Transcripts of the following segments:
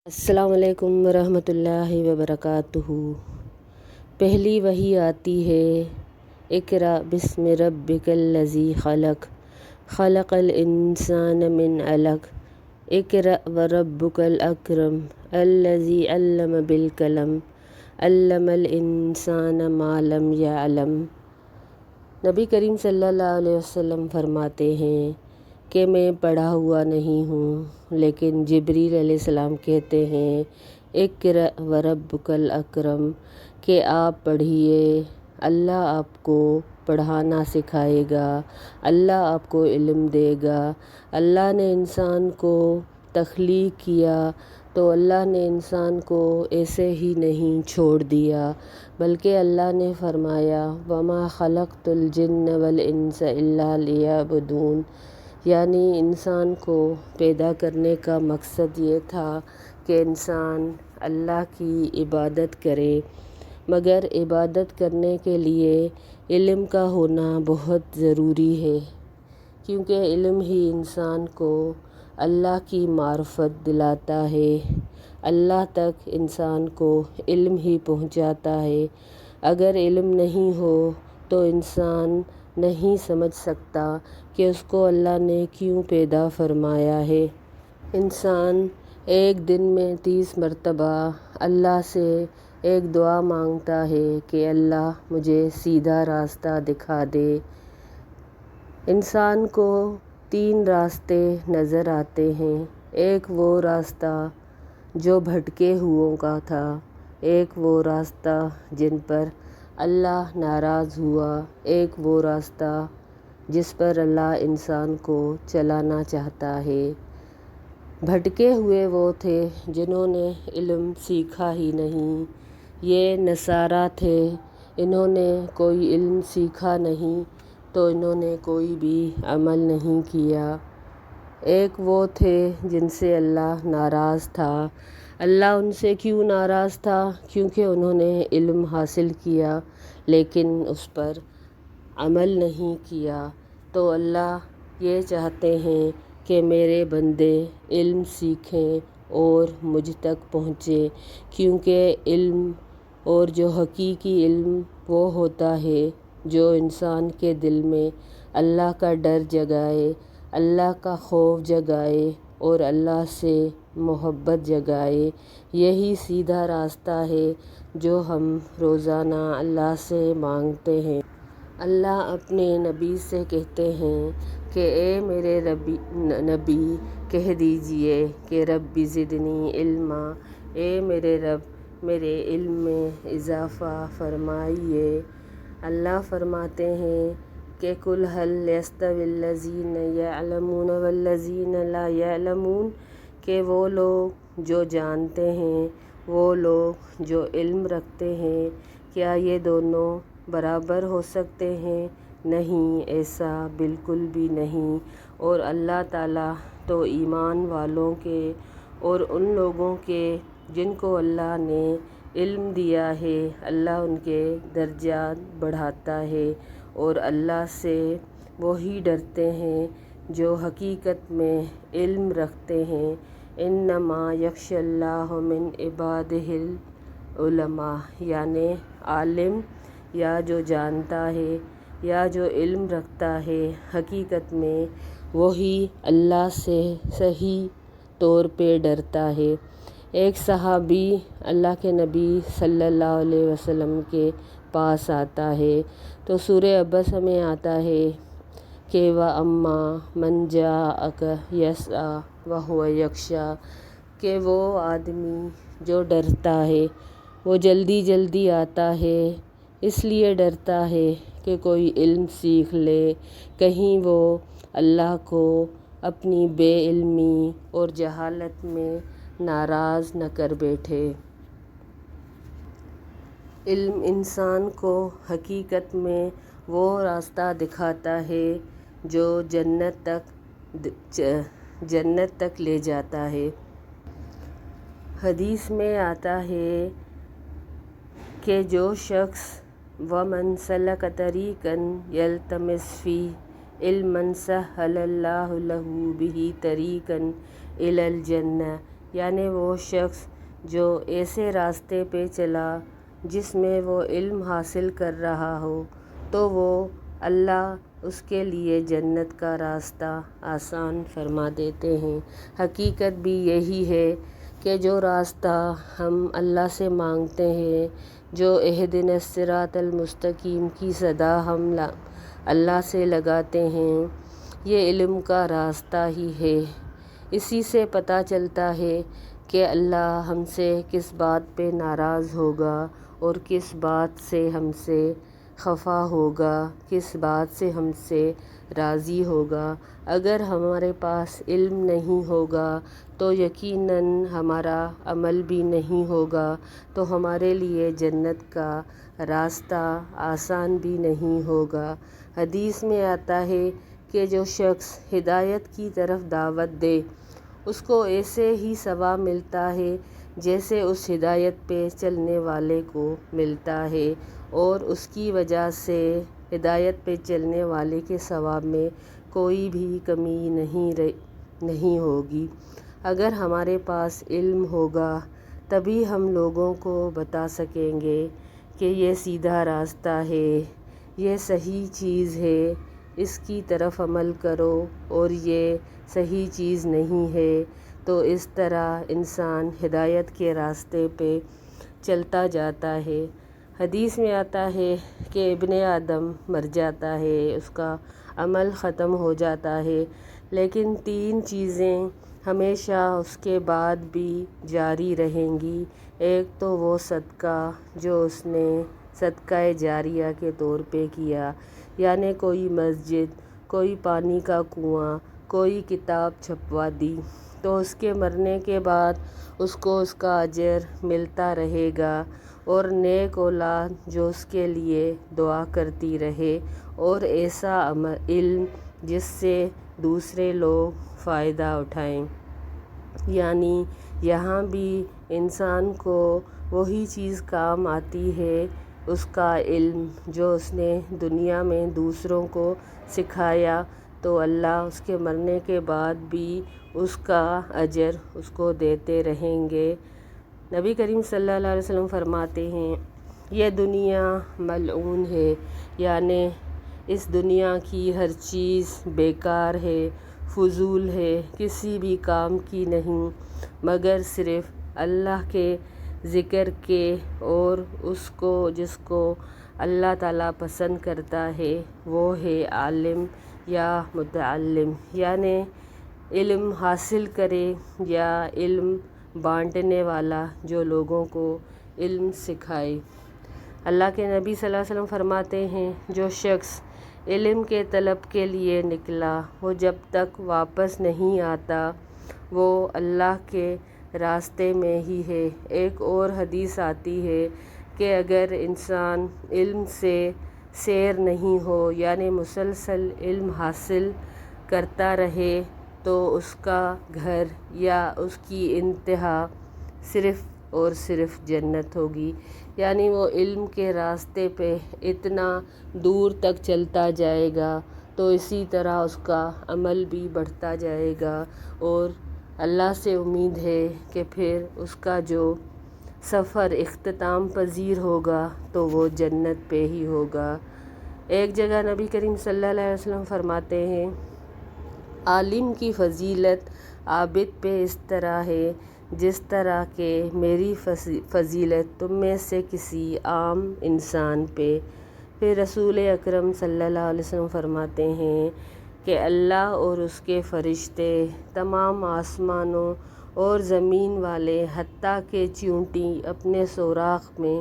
السلام علیکم ورحمۃ اللہ وبرکاتہ۔ پہلی وحی آتی ہے، اقرأ بسم ربک الذی خلق، خلق الانسان من علق، اقرأ وربک الاکرم الذی علم بالقلم، علم الانسان ما لم یعلم۔ نبی کریم صلی اللہ علیہ وسلم فرماتے ہیں کہ میں پڑھا ہوا نہیں ہوں، لیکن جبریل علیہ السلام کہتے ہیں اقرأ وربک الاکرم کہ آپ پڑھیے، اللہ آپ کو پڑھانا سکھائے گا، اللہ آپ کو علم دے گا۔ اللہ نے انسان کو تخلیق کیا تو اللہ نے انسان کو ایسے ہی نہیں چھوڑ دیا، بلکہ اللہ نے فرمایا وَمَا خَلَقْتُ الْجِنَّ وَالْإِنسَ إِلَّا لِيَعْبُدُونِ، یعنی انسان کو پیدا کرنے کا مقصد یہ تھا کہ انسان اللہ کی عبادت کرے، مگر عبادت کرنے کے لیے علم کا ہونا بہت ضروری ہے، کیونکہ علم ہی انسان کو اللہ کی معرفت دلاتا ہے، اللہ تک انسان کو علم ہی پہنچاتا ہے۔ اگر علم نہیں ہو تو انسان نہیں سمجھ سکتا کہ اس کو اللہ نے کیوں پیدا فرمایا ہے۔ انسان ایک دن میں 30 مرتبہ اللہ سے ایک دعا مانگتا ہے کہ اللہ مجھے سیدھا راستہ دکھا دے۔ انسان کو 3 راستے نظر آتے ہیں، ایک وہ راستہ جو بھٹکے ہوئوں کا تھا، ایک وہ راستہ جن پر اللہ ناراض ہوا، ایک وہ راستہ جس پر اللہ انسان کو چلانا چاہتا ہے۔ بھٹکے ہوئے وہ تھے جنہوں نے علم سیکھا ہی نہیں، یہ نصارہ تھے، انہوں نے کوئی علم سیکھا نہیں تو انہوں نے کوئی بھی عمل نہیں کیا۔ ایک وہ تھے جن سے اللہ ناراض تھا۔ اللہ ان سے کیوں ناراض تھا؟ کیونکہ انہوں نے علم حاصل کیا لیکن اس پر عمل نہیں کیا۔ تو اللہ یہ چاہتے ہیں کہ میرے بندے علم سیکھیں اور مجھ تک پہنچیں، کیونکہ علم اور جو حقیقی علم وہ ہوتا ہے جو انسان کے دل میں اللہ کا ڈر جگائے، اللہ کا خوف جگائے اور اللہ سے محبت جگائے۔ یہی سیدھا راستہ ہے جو ہم روزانہ اللہ سے مانگتے ہیں۔ اللہ اپنے نبی سے کہتے ہیں کہ اے میرے نبی کہہ دیجئے کہ رب زدنی علما، اے میرے رب میرے علم میں اضافہ فرمائیے۔ اللہ فرماتے ہیں کہ قل هل يستوي الذين يعلمون والذين لا يعلمون، کہ وہ لوگ جو جانتے ہیں، وہ لوگ جو علم رکھتے ہیں، کیا یہ دونوں برابر ہو سکتے ہیں؟ نہیں، ایسا بالکل بھی نہیں۔ اور اللہ تعالیٰ تو ایمان والوں کے اور ان لوگوں کے جن کو اللہ نے علم دیا ہے، اللہ ان کے درجات بڑھاتا ہے، اور اللہ سے وہی ڈرتے ہیں جو حقیقت میں علم رکھتے ہیں۔ انما یخشی اللہ من عبادہ العلماء، یعنی عالم یا جو جانتا ہے یا جو علم رکھتا ہے، حقیقت میں وہی اللہ سے صحیح طور پہ ڈرتا ہے۔ ایک صحابی اللہ کے نبی صلی اللہ علیہ وسلم کے پاس آتا ہے تو سورہ عبس میں آتا ہے کہ وَأَمَّا مَنْ جَاءَكَ يَسْعَىٰ وَهُوَ يَخْشَىٰ، کہ وہ آدمی جو ڈرتا ہے، وہ جلدی جلدی آتا ہے، اس لیے ڈرتا ہے کہ کوئی علم سیکھ لے، کہیں وہ اللہ کو اپنی بے علمی اور جہالت میں ناراض نہ کر بیٹھے۔ علم انسان کو حقیقت میں وہ راستہ دکھاتا ہے جو جنت تک لے جاتا ہے۔ حدیث میں آتا ہے کہ جو شخص وَمَنْ سَلَكَ طَرِيقًا يَلْتَمِسُ فِيهِ عِلْمًا سَهَّلَ اللَّهُ لَهُ بِهِ طَرِيقًا إِلَى الْجَنَّةِ، یعنی وہ شخص جو ایسے راستے پہ چلا جس میں وہ علم حاصل کر رہا ہو تو وہ اللہ اس کے لیے جنت کا راستہ آسان فرما دیتے ہیں۔ حقیقت بھی یہی ہے کہ جو راستہ ہم اللہ سے مانگتے ہیں، جو اہدنا الصراط المستقیم کی صدا ہم اللہ سے لگاتے ہیں، یہ علم کا راستہ ہی ہے۔ اسی سے پتہ چلتا ہے کہ اللہ ہم سے کس بات پہ ناراض ہوگا اور کس بات سے ہم سے خفا ہوگا، کس بات سے ہم سے راضی ہوگا۔ اگر ہمارے پاس علم نہیں ہوگا تو یقیناً ہمارا عمل بھی نہیں ہوگا، تو ہمارے لیے جنت کا راستہ آسان بھی نہیں ہوگا۔ حدیث میں آتا ہے کہ جو شخص ہدایت کی طرف دعوت دے اس کو ایسے ہی ثواب ملتا ہے جیسے اس ہدایت پہ چلنے والے کو ملتا ہے، اور اس کی وجہ سے ہدایت پہ چلنے والے کے ثواب میں کوئی بھی کمی نہیں ہوگی۔ اگر ہمارے پاس علم ہوگا تبھی ہم لوگوں کو بتا سکیں گے کہ یہ سیدھا راستہ ہے، یہ صحیح چیز ہے، اس کی طرف عمل کرو، اور یہ صحیح چیز نہیں ہے۔ تو اس طرح انسان ہدایت کے راستے پہ چلتا جاتا ہے۔ حدیث میں آتا ہے کہ ابن آدم مر جاتا ہے، اس کا عمل ختم ہو جاتا ہے، لیکن 3 چیزیں ہمیشہ اس کے بعد بھی جاری رہیں گی۔ ایک تو وہ صدقہ جو اس نے صدقہ جاریہ کے طور پہ کیا، یعنی کوئی مسجد، کوئی پانی کا کنواں، کوئی کتاب چھپوا دی، تو اس کے مرنے کے بعد اس کو اس کا اجر ملتا رہے گا، اور نیک اولاد جو اس کے لیے دعا کرتی رہے، اور ایسا علم جس سے دوسرے لوگ فائدہ اٹھائیں۔ یعنی یہاں بھی انسان کو وہی چیز کام آتی ہے، اس کا علم جو اس نے دنیا میں دوسروں کو سکھایا، تو اللہ اس کے مرنے کے بعد بھی اس کا اجر اس کو دیتے رہیں گے۔ نبی کریم صلی اللہ علیہ وسلم فرماتے ہیں یہ دنیا ملعون ہے، یعنی اس دنیا کی ہر چیز بیکار ہے، فضول ہے، کسی بھی کام کی نہیں، مگر صرف اللہ کے ذکر کے، اور اس کو جس کو اللہ تعالیٰ پسند کرتا ہے وہ ہے عالم یا متعلم، یعنی علم حاصل کرے یا علم بانٹنے والا جو لوگوں کو علم سکھائے۔ اللہ کے نبی صلی اللہ علیہ وسلم فرماتے ہیں جو شخص علم کے طلب کے لیے نکلا وہ جب تک واپس نہیں آتا وہ اللہ کے راستے میں ہی ہے۔ ایک اور حدیث آتی ہے کہ اگر انسان علم سے سیر نہیں ہو، یعنی مسلسل علم حاصل کرتا رہے، تو اس کا گھر یا اس کی انتہا صرف اور صرف جنت ہوگی۔ یعنی وہ علم کے راستے پہ اتنا دور تک چلتا جائے گا تو اسی طرح اس کا عمل بھی بڑھتا جائے گا، اور اللہ سے امید ہے کہ پھر اس کا جو سفر اختتام پذیر ہوگا تو وہ جنت پہ ہی ہوگا۔ ایک جگہ نبی کریم صلی اللہ علیہ وسلم فرماتے ہیں عالم کی فضیلت عابد پہ اس طرح ہے جس طرح کہ میری فضیلت تم میں سے کسی عام انسان پہ۔ پھر رسول اکرم صلی اللہ علیہ وسلم فرماتے ہیں کہ اللہ اور اس کے فرشتے، تمام آسمانوں اور زمین والے، حتیٰ کہ چیونٹی اپنے سوراخ میں،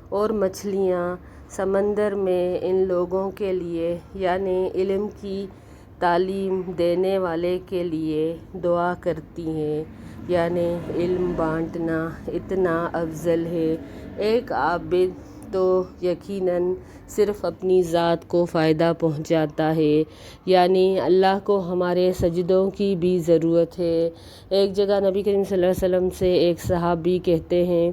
اور مچھلیاں سمندر میں ان لوگوں کے لیے، یعنی علم کی تعلیم دینے والے کے لیے دعا کرتی ہیں۔ یعنی علم بانٹنا اتنا افضل ہے۔ ایک عابد تو یقیناً صرف اپنی ذات کو فائدہ پہنچاتا ہے، یعنی اللہ کو ہمارے سجدوں کی بھی ضرورت ہے۔ ایک جگہ نبی کریم صلی اللہ علیہ وسلم سے ایک صحابی کہتے ہیں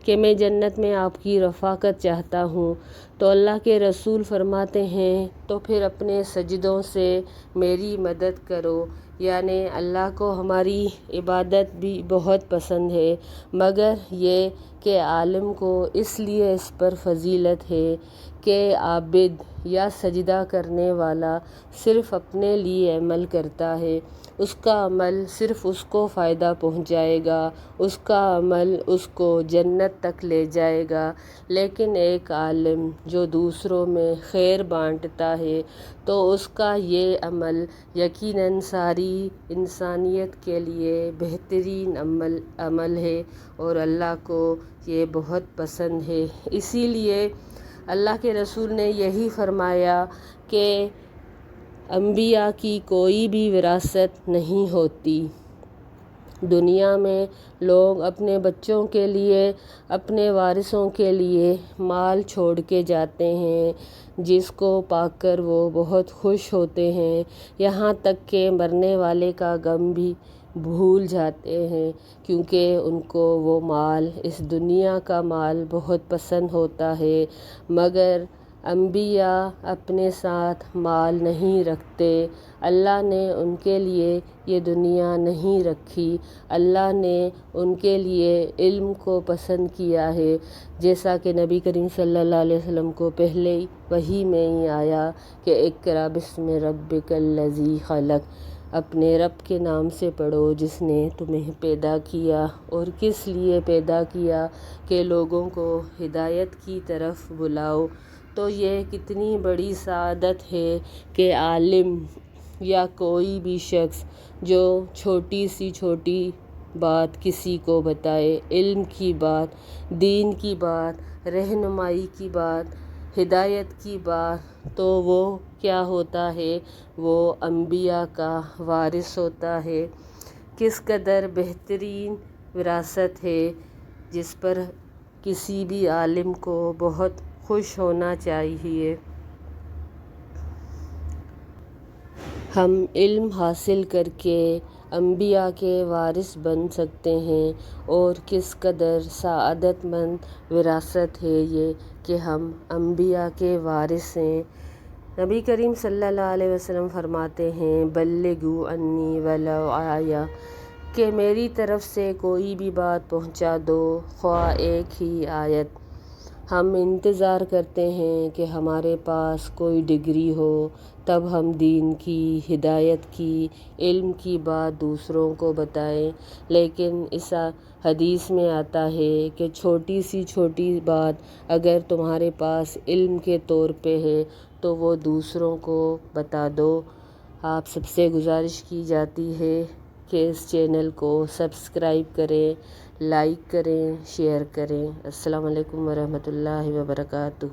کہ میں جنت میں آپ کی رفاقت چاہتا ہوں، تو اللہ کے رسول فرماتے ہیں تو پھر اپنے سجدوں سے میری مدد کرو، یعنی اللہ کو ہماری عبادت بھی بہت پسند ہے، مگر یہ کہ عالم کو اس لیے اس پر فضیلت ہے کہ عابد یا سجدہ کرنے والا صرف اپنے لیے عمل کرتا ہے، اس کا عمل صرف اس کو فائدہ پہنچائے گا، اس کا عمل اس کو جنت تک لے جائے گا۔ لیکن ایک عالم جو دوسروں میں خیر بانٹتا ہے تو اس کا یہ عمل یقیناً ساری انسانیت کے لیے بہترین عمل ہے اور اللہ کو یہ بہت پسند ہے۔ اسی لیے اللہ کے رسول نے یہی فرمایا کہ انبیاء کی کوئی بھی وراثت نہیں ہوتی۔ دنیا میں لوگ اپنے بچوں کے لیے، اپنے وارثوں کے لیے مال چھوڑ کے جاتے ہیں، جس کو پا کر وہ بہت خوش ہوتے ہیں، یہاں تک کہ مرنے والے کا غم بھی بھول جاتے ہیں، کیونکہ ان کو وہ مال، اس دنیا کا مال بہت پسند ہوتا ہے۔ مگر انبیاء اپنے ساتھ مال نہیں رکھتے۔ اللہ نے ان کے لیے یہ دنیا نہیں رکھی، اللہ نے ان کے لیے علم کو پسند کیا ہے، جیسا کہ نبی کریم صلی اللہ علیہ وسلم کو پہلے وحی میں ہی آیا کہ اقرأ بسم ربک الذی خلق، اپنے رب کے نام سے پڑھو جس نے تمہیں پیدا کیا، اور کس لیے پیدا کیا کہ لوگوں کو ہدایت کی طرف بلاؤ۔ تو یہ کتنی بڑی سعادت ہے کہ عالم یا کوئی بھی شخص جو چھوٹی سی چھوٹی بات کسی کو بتائے، علم کی بات، دین کی بات، رہنمائی کی بات، ہدایت کی بات، تو وہ کیا ہوتا ہے؟ وہ انبیاء کا وارث ہوتا ہے۔ کس قدر بہترین وراثت ہے جس پر کسی بھی عالم کو بہت خوش ہونا چاہیے۔ ہم علم حاصل کر کے انبیاء کے وارث بن سکتے ہیں، اور کس قدر سعادت مند وراثت ہے یہ کہ ہم انبیاء کے وارث ہیں۔ نبی کریم صلی اللہ علیہ وسلم فرماتے ہیں بلغوا عنی ولو آیہ، کہ میری طرف سے کوئی بھی بات پہنچا دو، خواہ ایک ہی آیت۔ ہم انتظار کرتے ہیں کہ ہمارے پاس کوئی ڈگری ہو، تب ہم دین کی، ہدایت کی، علم کی بات دوسروں کو بتائیں، لیکن اس حدیث میں آتا ہے کہ چھوٹی سی چھوٹی بات اگر تمہارے پاس علم کے طور پہ ہے تو وہ دوسروں کو بتا دو۔ آپ سب سے گزارش کی جاتی ہے کہ اس چینل کو سبسکرائب کریں، لائک کریں، شیئر کریں۔ السلام علیکم ورحمۃ اللہ وبرکاتہ۔